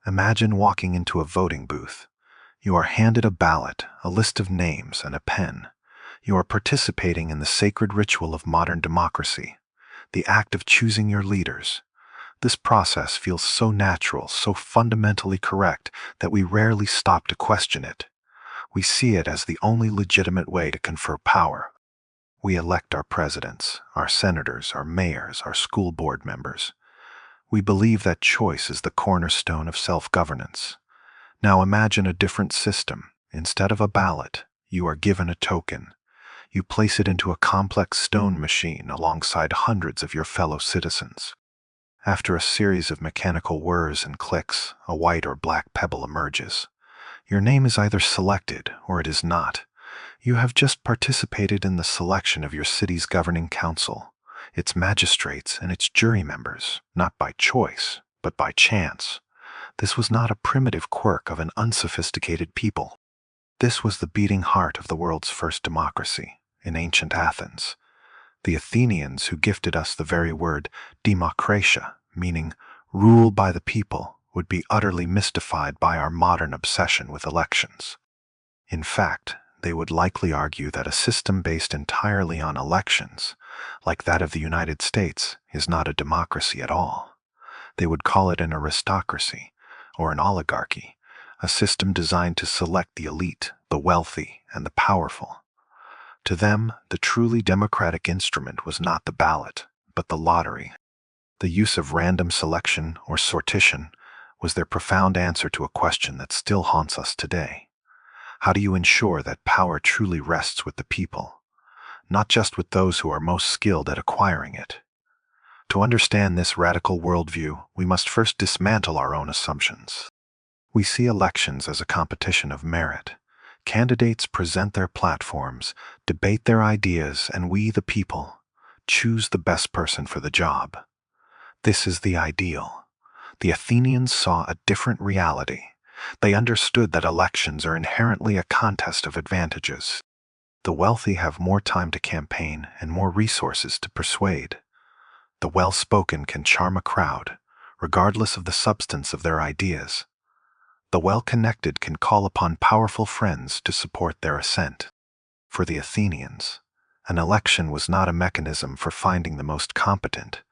Imagine walking into a voting booth. You are handed a ballot, a list of names, and a pen. You are participating in the sacred ritual of modern democracy, the act of choosing your leaders. This process feels so natural, so fundamentally correct, that we rarely stop to question it. We see it as the only legitimate way to confer power. We elect our presidents, our senators, our mayors, our school board members. We believe that choice is the cornerstone of self-governance. Now imagine a different system. Instead of a ballot, you are given a token. You place it into a complex stone machine alongside hundreds of your fellow citizens. After a series of mechanical whirs and clicks, a white or black pebble emerges. Your name is either selected or it is not. You have just participated in the selection of your city's governing council, its magistrates and its jury members, not by choice, but by chance. This was not a primitive quirk of an unsophisticated people. This was the beating heart of the world's first democracy, in ancient Athens. The Athenians who gifted us the very word demokratia, meaning rule by the people, would be utterly mystified by our modern obsession with elections. In fact, they would likely argue that a system based entirely on elections, like that of the United States, is not a democracy at all. They would call it an aristocracy, or an oligarchy, a system designed to select the elite, the wealthy, and the powerful. To them, the truly democratic instrument was not the ballot, but the lottery. The use of random selection, or sortition, was their profound answer to a question that still haunts us today. How do you ensure that power truly rests with the people, not just with those who are most skilled at acquiring it? To understand this radical worldview, we must first dismantle our own assumptions. We see elections as a competition of merit. Candidates present their platforms, debate their ideas, and we, the people, choose the best person for the job. This is the ideal. The Athenians saw a different reality. They understood that elections are inherently a contest of advantages. The wealthy have more time to campaign and more resources to persuade. The well-spoken can charm a crowd, regardless of the substance of their ideas. The well-connected can call upon powerful friends to support their ascent. For the Athenians, an election was not a mechanism for finding the most competent,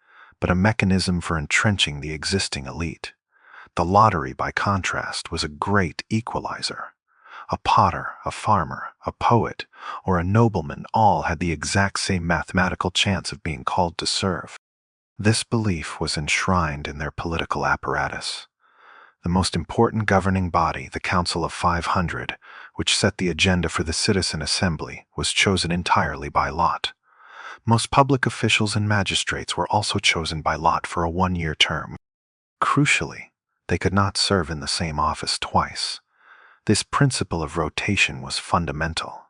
but a mechanism for entrenching the existing elite. The lottery, by contrast, was a great equalizer. A potter, a farmer, a poet, or a nobleman all had the exact same mathematical chance of being called to serve. This belief was enshrined in their political apparatus. The most important governing body, the Council of 500, which set the agenda for the citizen assembly, was chosen entirely by lot. Most public officials and magistrates were also chosen by lot for a one-year term. Crucially, they could not serve in the same office twice. This principle of rotation was fundamental.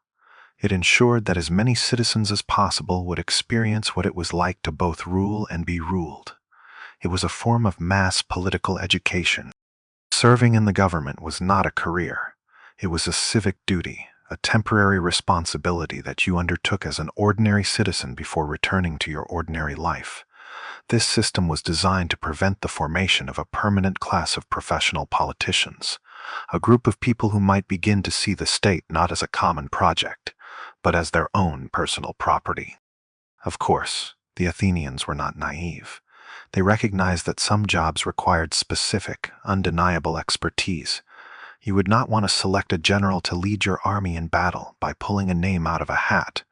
It ensured that as many citizens as possible would experience what it was like to both rule and be ruled. It was a form of mass political education. Serving in the government was not a career. It was a civic duty, a temporary responsibility that you undertook as an ordinary citizen before returning to your ordinary life. This system was designed to prevent the formation of a permanent class of professional politicians, a group of people who might begin to see the state not as a common project, but as their own personal property. Of course, the Athenians were not naive. They recognized that some jobs required specific, undeniable expertise. You would not want to select a general to lead your army in battle by pulling a name out of a hat.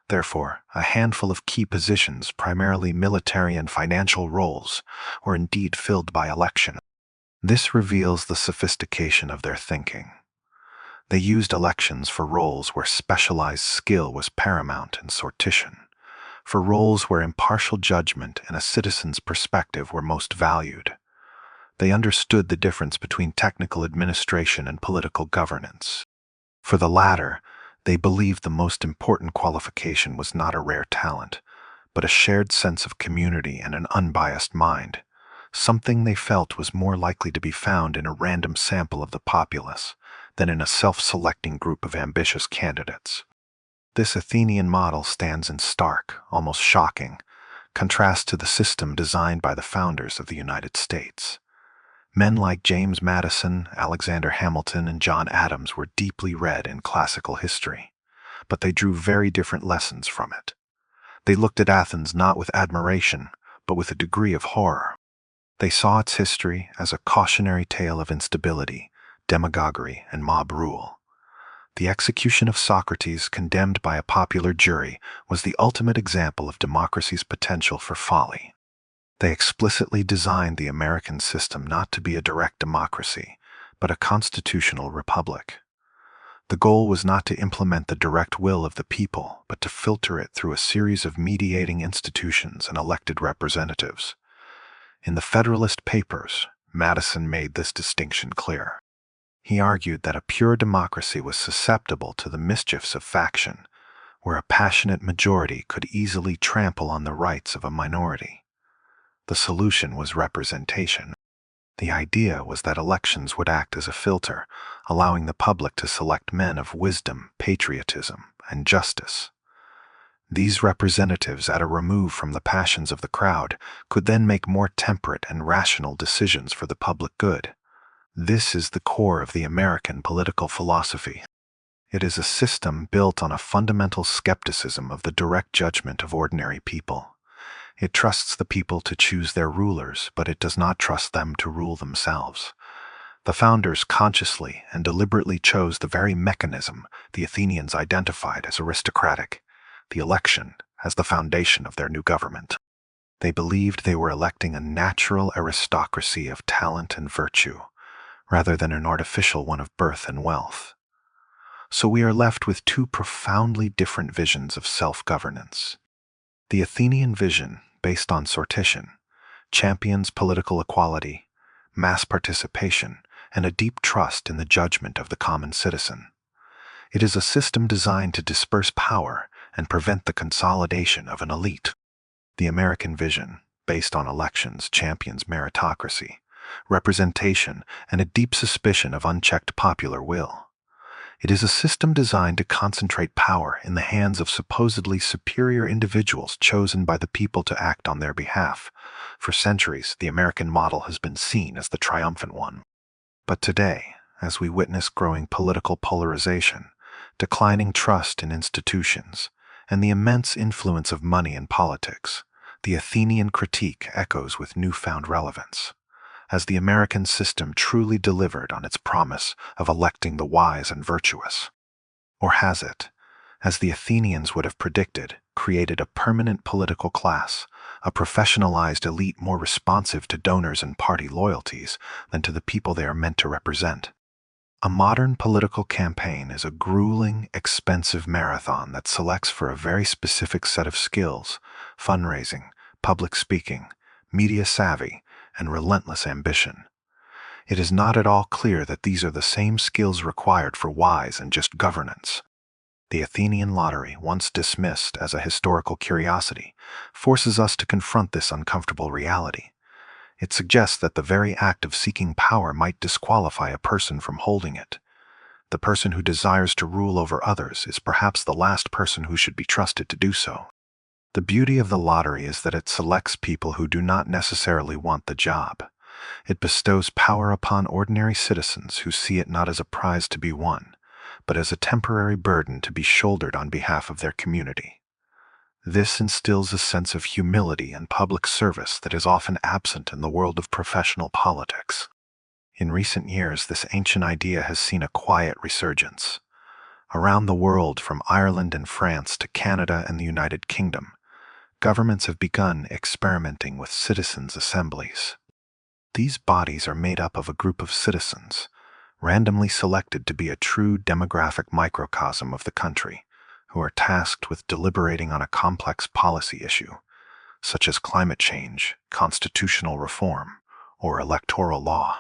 Therefore, a handful of key positions, primarily military and financial roles, were indeed filled by election. This reveals the sophistication of their thinking. They used elections for roles where specialized skill was paramount in sortition, for roles where impartial judgment and a citizen's perspective were most valued. They understood the difference between technical administration and political governance. For the latter, they believed the most important qualification was not a rare talent, but a shared sense of community and an unbiased mind, something they felt was more likely to be found in a random sample of the populace than in a self-selecting group of ambitious candidates. This Athenian model stands in stark, almost shocking, contrast to the system designed by the founders of the United States. Men like James Madison, Alexander Hamilton, and John Adams were deeply read in classical history, but they drew very different lessons from it. They looked at Athens not with admiration, but with a degree of horror. They saw its history as a cautionary tale of instability, demagoguery, and mob rule. The execution of Socrates, condemned by a popular jury, was the ultimate example of democracy's potential for folly. They explicitly designed the American system not to be a direct democracy, but a constitutional republic. The goal was not to implement the direct will of the people, but to filter it through a series of mediating institutions and elected representatives. In the Federalist Papers, Madison made this distinction clear. He argued that a pure democracy was susceptible to the mischiefs of faction, where a passionate majority could easily trample on the rights of a minority. The solution was representation. The idea was that elections would act as a filter, allowing the public to select men of wisdom, patriotism, and justice. These representatives, at a remove from the passions of the crowd, could then make more temperate and rational decisions for the public good. This is the core of the American political philosophy. It is a system built on a fundamental skepticism of the direct judgment of ordinary people. It trusts the people to choose their rulers, but it does not trust them to rule themselves. The founders consciously and deliberately chose the very mechanism the Athenians identified as aristocratic, the election, as the foundation of their new government. They believed they were electing a natural aristocracy of talent and virtue, rather than an artificial one of birth and wealth. So we are left with two profoundly different visions of self-governance. The Athenian vision, based on Sortition, champions political equality, mass participation, and a deep trust in the judgment of the common citizen. It is a system designed to disperse power and prevent the consolidation of an elite. The American vision, based on elections, champions meritocracy, representation, and a deep suspicion of unchecked popular will. It is a system designed to concentrate power in the hands of supposedly superior individuals chosen by the people to act on their behalf. For centuries, the American model has been seen as the triumphant one. But today, as we witness growing political polarization, declining trust in institutions, and the immense influence of money in politics, the Athenian critique echoes with newfound relevance. Has the American system truly delivered on its promise of electing the wise and virtuous? Or has it, as the Athenians would have predicted, created a permanent political class, a professionalized elite more responsive to donors and party loyalties than to the people they are meant to represent? A modern political campaign is a grueling, expensive marathon that selects for a very specific set of skills: fundraising, public speaking, media savvy, and relentless ambition. It is not at all clear that these are the same skills required for wise and just governance. The Athenian lottery, once dismissed as a historical curiosity, forces us to confront this uncomfortable reality. It suggests that the very act of seeking power might disqualify a person from holding it. The person who desires to rule over others is perhaps the last person who should be trusted to do so. The beauty of the lottery is that it selects people who do not necessarily want the job. It bestows power upon ordinary citizens who see it not as a prize to be won, but as a temporary burden to be shouldered on behalf of their community. This instills a sense of humility and public service that is often absent in the world of professional politics. In recent years, this ancient idea has seen a quiet resurgence. Around the world, from Ireland and France to Canada and the United Kingdom, governments have begun experimenting with citizens' assemblies. These bodies are made up of a group of citizens, randomly selected to be a true demographic microcosm of the country, who are tasked with deliberating on a complex policy issue, such as climate change, constitutional reform, or electoral law.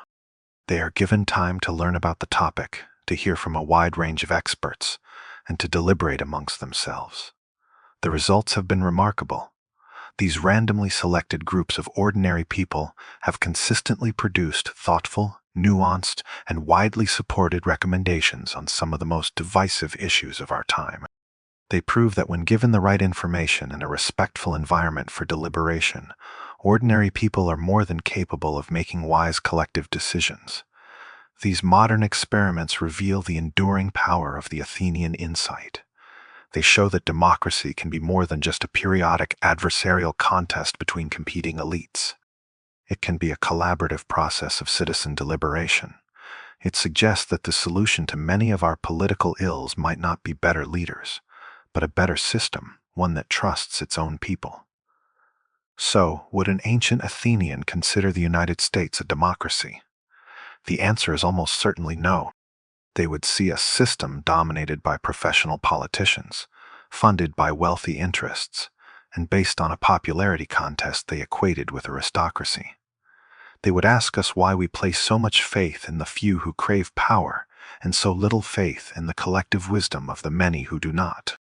They are given time to learn about the topic, to hear from a wide range of experts, and to deliberate amongst themselves. The results have been remarkable. These randomly selected groups of ordinary people have consistently produced thoughtful, nuanced, and widely supported recommendations on some of the most divisive issues of our time. They prove that when given the right information and a respectful environment for deliberation, ordinary people are more than capable of making wise collective decisions. These modern experiments reveal the enduring power of the Athenian insight. They show that democracy can be more than just a periodic adversarial contest between competing elites. It can be a collaborative process of citizen deliberation. It suggests that the solution to many of our political ills might not be better leaders, but a better system, one that trusts its own people. So, would an ancient Athenian consider the United States a democracy? The answer is almost certainly no. They would see a system dominated by professional politicians, funded by wealthy interests, and based on a popularity contest they equated with aristocracy. They would ask us why we place so much faith in the few who crave power and so little faith in the collective wisdom of the many who do not.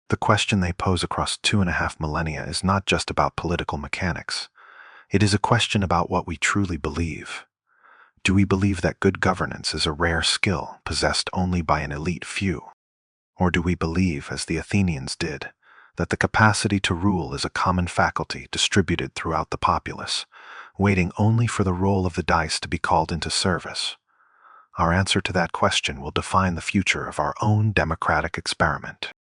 The question they pose across 2.5 millennia is not just about political mechanics. It is a question about what we truly believe. Do we believe that good governance is a rare skill possessed only by an elite few? Or do we believe, as the Athenians did, that the capacity to rule is a common faculty distributed throughout the populace, waiting only for the roll of the dice to be called into service? Our answer to that question will define the future of our own democratic experiment.